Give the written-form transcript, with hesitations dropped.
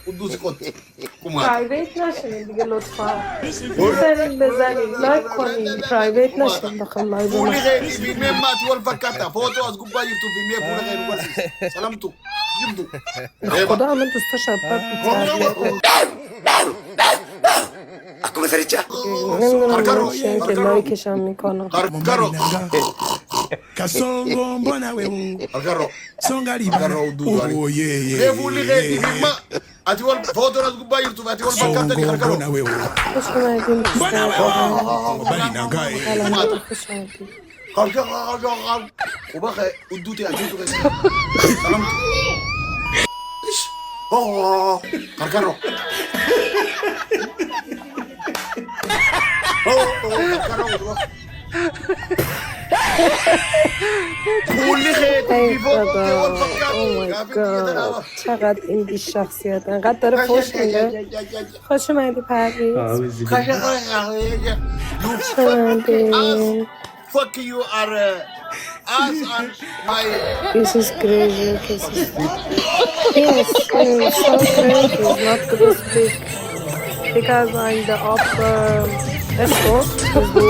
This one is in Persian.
دوسي كنت كمان پرایویت نشه دیگه لطفا بزنید لایک کنید پرایویت نشه داخل لایو فولي من غير في ميم مات والفكاتا فوتو از گوبا يوتيوب في ميم فولي غير بس سلامتو يبدو خدا همه دوستاش اول بی تربیتن اكو فريتشا نمیدونم من چیم که لایکش هم میکنم كاركارو Kasongo mbona wewe كاركارو songa libana كاركارو دودو oh yeah غير فولي غير في ميم اتي وال فوتو از گوبا يوتيوب اتي والفكاتا دي songo كاركارو mbona wewe خوش اومدین mbona wewe bali nangae سلامت خوش اومدین كاركارو وبخي ودوتي اجيتو سلامتو ايش كاركارو كاركارو فولي غير ای في فوتو خدا والفكاتا او مای گاد چقدر این بی شخصیت انقدر داره فوش میده خوش اومدی پرویز خوش اومدین Fuck you are ass and my This is crazy. This is yes, it's so crazy. It's not to speak because I'm the upper escort, the